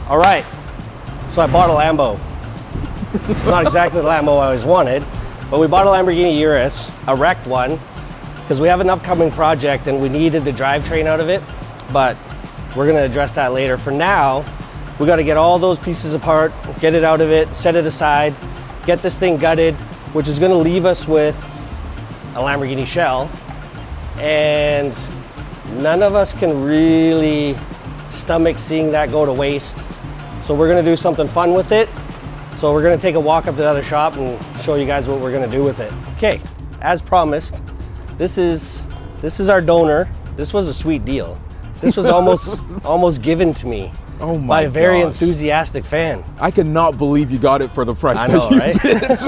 All right, so I bought a Lambo. It's not exactly the Lambo I always wanted, but we bought a Lamborghini Urus, a wrecked one, because we have an upcoming project and we needed the drivetrain out of it, but we're gonna address that later. For now, we gotta get all those pieces apart, get it out of it, set it aside, get this thing gutted, which is gonna leave us with a Lamborghini shell, and none of us can really stomach seeing that go to waste. So we're gonna do something fun with it. So we're gonna take a walk up to the other shop and show you guys what we're gonna do with it. Okay, as promised, this is our donor. This was a sweet deal. This was almost given to me by a very enthusiastic fan. I cannot believe you got it for the price that you did.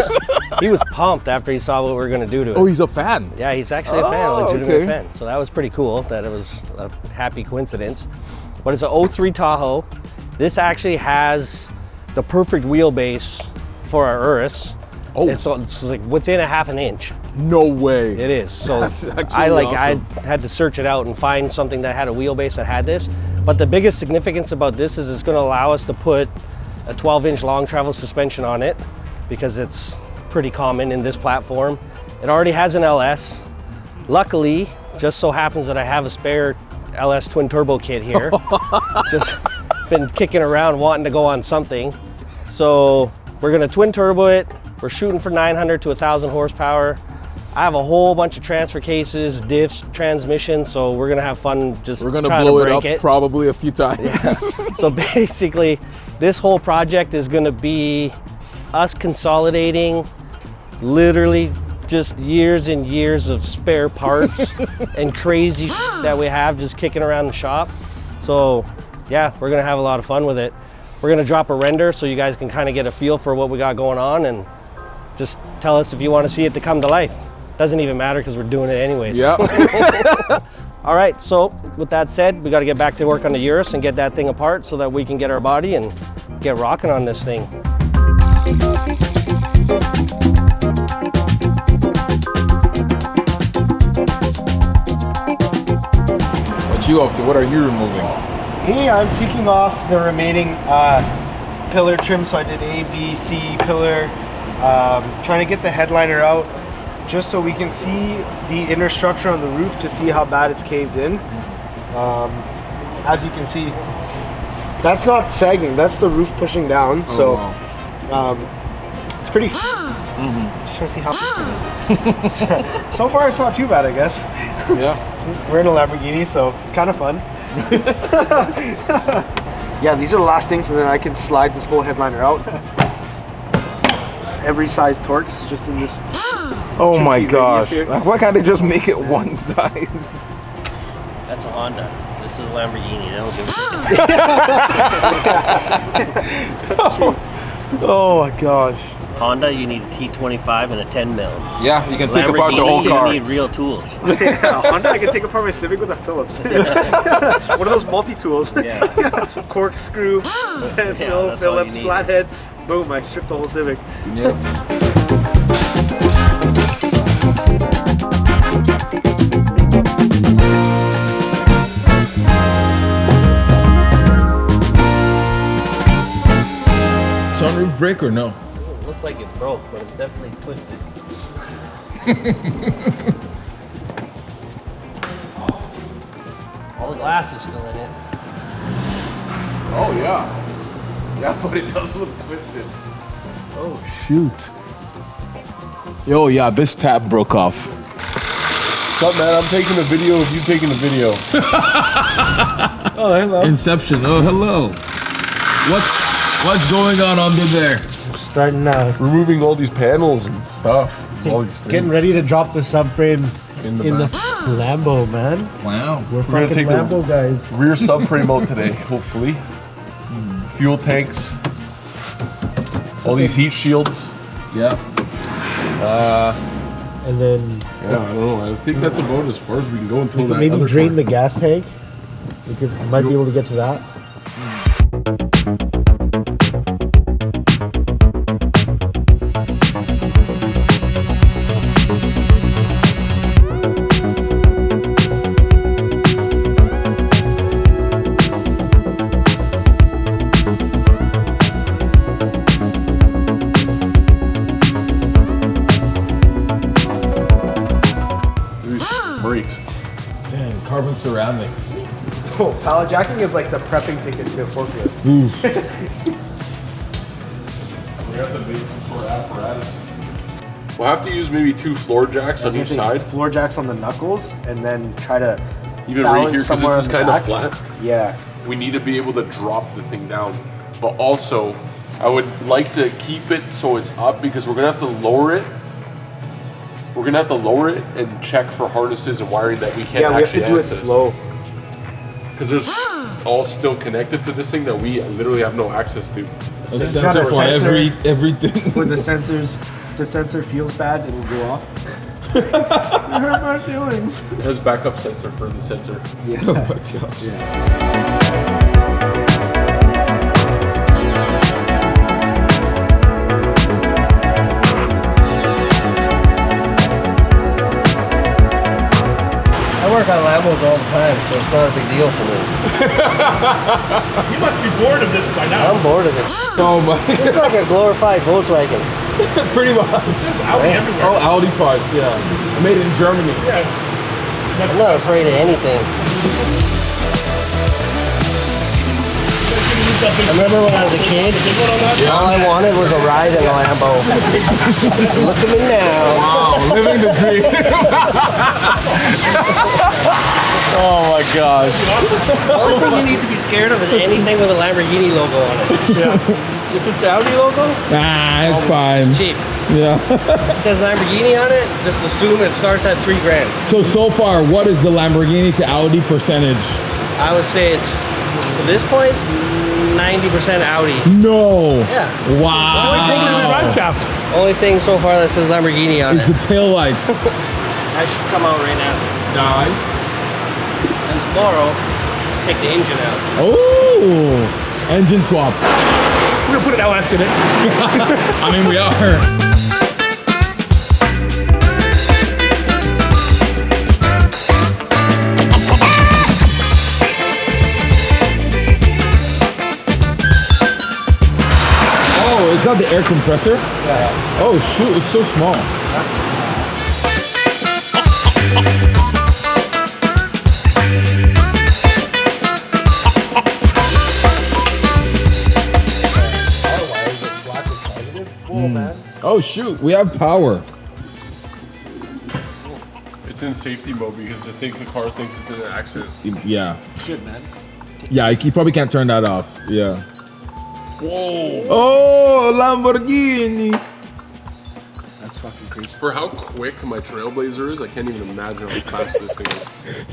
He was pumped after he saw what we were gonna do to it. Oh, he's a fan? Yeah, he's actually a fan, a legitimate fan. So that was pretty cool, that it was a happy coincidence. But it's an 03 Tahoe. This actually has the perfect wheelbase for our Urus. Oh. It's like within a half an inch. No way. It is. So I had to search it out and find something that had a wheelbase that had this. But the biggest significance about this is it's gonna allow us to put a 12-inch long travel suspension on it, because it's pretty common in this platform. It already has an LS. Luckily, just so happens that I have a spare LS twin turbo kit here. Just been kicking around wanting to go on something. So we're gonna twin turbo it. We're shooting for 900 to 1,000 horsepower. I have a whole bunch of transfer cases, diffs, transmissions, so we're gonna have fun just trying to break it. We're gonna blow it up probably a few times. Yeah. So basically, this whole project is gonna be us consolidating literally just years and years of spare parts and crazy that we have just kicking around the shop. So yeah, we're gonna have a lot of fun with it. We're gonna drop a render so you guys can kind of get a feel for what we got going on, and just tell us if you want to see it to come to life. Doesn't even matter because we're doing it anyways. Yeah. All right, so with that said, we got to get back to work on the Urus and get that thing apart so that we can get our body and get rocking on this thing. What you up to? What are you removing? Me, I'm taking off the remaining pillar trim. So I did A, B, C pillar. Trying to get the headliner out just so we can see the inner structure on the roof to see how bad it's caved in. As you can see, that's not sagging, that's the roof pushing down. So it's pretty just trying to see how so far it's not too bad, I guess. Yeah. We're in a Lamborghini, so it's kind of fun. Yeah, these are the last things, and then I can slide this whole headliner out. Every size Torx just in this. Oh my gosh. Like, why can't they just make it one size? That's a Honda. This is a Lamborghini. They don't give a Oh my gosh. Honda, you need a T25 and a 10 mil. Yeah, you can take apart the whole car. You need real tools. Yeah, Honda, I can take apart my Civic with a Phillips. One of those multi-tools. Yeah. Corkscrew, Phillips, flathead. Boom, I stripped the whole Civic. Yeah. Sunroof break or no? Doesn't look like it broke, but it's definitely twisted. All the glass is still in it. Oh yeah. Yeah, but it does look twisted. Oh shoot. Yo, yeah, this tab broke off. What's up, man? I'm taking a video of you taking a video. Oh, hello. Inception. Oh, hello. What's going on under there? Starting removing all these panels and stuff. All these things. Getting ready to drop the subframe in the Lambo, man. Wow. We're gonna take Lambo guys. Rear subframe out today, hopefully. Fuel tanks. All these heat shields. Yeah. And then yeah, I don't know. I think that's about as far as we can go until that maybe other drain part. the gas tank. We might be able to get to that. ceramics. Oh, pallet jacking is like the prepping ticket to forklift. We have to make some sort of apparatus. We'll have to use maybe 2 floor jacks on each side. Floor jacks on the knuckles, and then try to Even right balance here, because somewhere this is in the kind of back. flat. Yeah. We need to be able to drop the thing down. But also, I would like to keep it so it's up because we're gonna have to lower it. We're gonna have to lower it and check for harnesses and wiring that we can't Yeah, we have actually to do it access. slow. Because there's all still connected to this thing that we literally have no access to. A It's got sensor a for sensor. everything. When the sensor feels bad, it'll go off. I hurt my feelings. It has backup sensor for the sensor. Yeah. Oh my gosh. I work on Lambos all the time, so it's not a big deal for me. You must be bored of this by now. I'm bored of this. Oh my. It's like a glorified Volkswagen. Pretty much. There's Audi everywhere. Oh, Audi parts, yeah. Made in Germany. Yeah. I'm not afraid of anything. I remember when I was a kid, all I wanted was a ride in a Lambo. Look at me now. Wow, living the dream. Oh my gosh. The only thing you need to be scared of is anything with a Lamborghini logo on it. Yeah. If it's Audi logo, Nah, it's fine. it's cheap. Yeah. It says Lamborghini on it, just assume it starts at $3 grand. So far, what is the Lamborghini to Audi percentage? I would say it's, to this point, 90% Audi. No. Yeah. Wow. Drive shaft. Only thing so far that says Lamborghini on Is it. the taillights. That should come out right now. Nice. And tomorrow, take the engine out. Oh, engine swap. We're gonna put an LS in it. I mean, we are. Oh, is that the air compressor? Yeah. Oh shoot, it's so small. Oh shoot, we have power. It's in safety mode because I think the car thinks it's in an accident. Yeah. Good man. Yeah, you probably can't turn that off. Yeah. Whoa! Oh, Lamborghini. That's fucking crazy. For how quick my Trailblazer is, I can't even imagine how fast this thing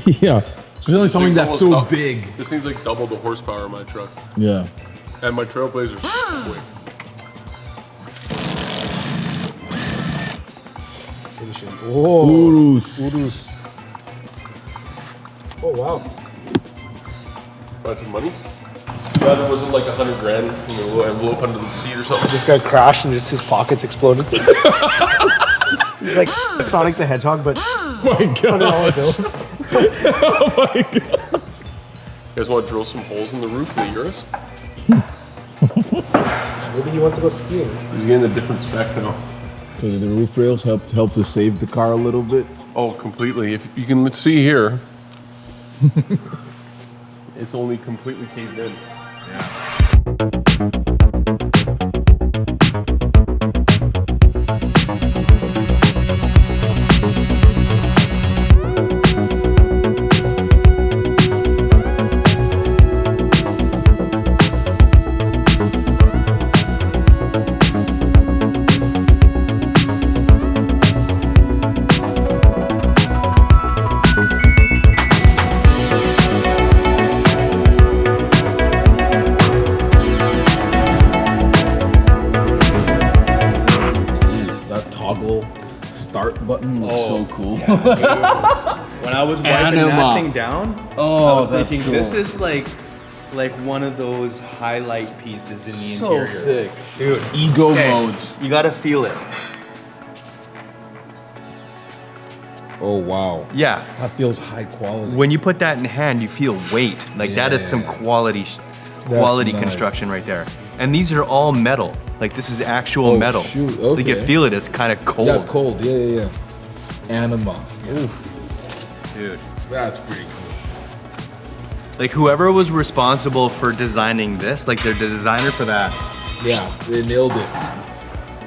is. Yeah. Especially This something thing's that's almost so dou- big. This thing's like double the horsepower of my truck. Yeah. And my Trailblazer's quick. Whoa. Urus. Urus. Oh wow. Got some money? Glad it wasn't like 100 grand in a little envelope under the seat or something. This guy crashed and just his pockets exploded. He's like Sonic the Hedgehog, but Oh my god. $100 bills. Oh my god. You guys want to drill some holes in the roof of the Urus? Maybe he wants to go skiing. He's getting a different spec now. So the roof rails help to save the car a little bit. Oh, completely. If you can see here, it's only completely caved in. That toggle start button looks so cool. When I was wiping Anima. that thing down, Oh, I was that's thinking cool. this is like one of those highlight pieces in the So interior. sick. Dude, Ego okay, mode. you gotta feel it. Oh wow. Yeah, That feels high quality. when you put that in hand, you feel weight. Like that is some Yeah. quality nice. construction right there. And these are all metal. Like this is actual Oh, metal. shoot, Like you okay. feel it. It's kind of cold. Yeah, it's cold. Yeah. Anima. Dude. That's pretty cool. Like whoever was responsible for designing this, like they're the designer for that. Yeah, they nailed it.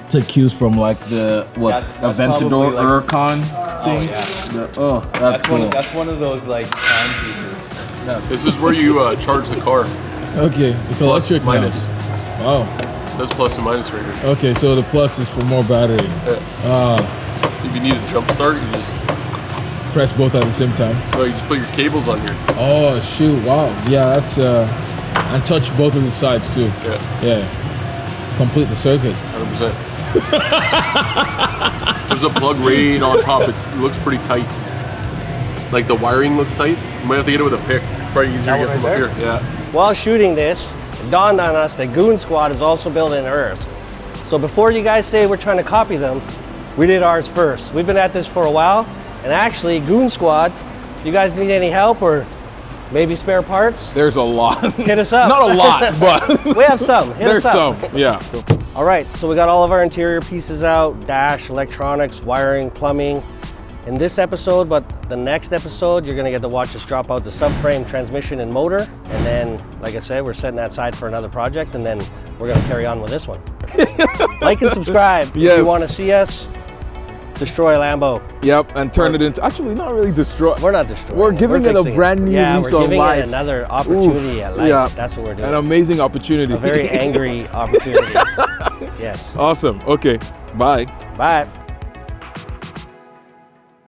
Take cues from like the That's Aventador probably, like- Huracan thing. That's cool. That's one of those like timepieces. This is where you charge the car. Okay, it's Plus, electric minus. now. Wow. It says plus and minus right here. Okay, so the plus is for more battery. If you need a jump start, you just Press both at the same time. put your cables on here. Oh shoot! Wow. Yeah, that's and touch both of the sides too. Yeah, Yeah. Complete the circuit. 100%. There's a plug right on top. It looks pretty tight. Like the wiring looks tight. You might have to get it with a pick. Probably easier to get from up here. Yeah. While shooting this, it dawned on us that Goon Squad is also building an Urus. So before you guys say we're trying to copy them, we did ours first. We've been at this for a while, and actually, Goon Squad, you guys need any help or maybe spare parts? There's a lot. Hit us up. Not a lot, but We have some. Hit there's us up. some. Yeah. All right, so we got all of our interior pieces out, dash, electronics, wiring, plumbing. In this episode, but the next episode, you're gonna get to watch us drop out the subframe, transmission, and motor. And then, like I said, we're setting that aside for another project, and then we're gonna carry on with this one. Like and subscribe if Yes. you wanna see us destroy a Lambo. Yep, and turn it into, actually not really destroy. We're not destroying We're giving it a fixing brand new yeah, lease we're on giving life. it another opportunity at life. yeah. That's what we're doing. An amazing opportunity. A very angry opportunity. Yes. Awesome. Okay. Bye. Bye.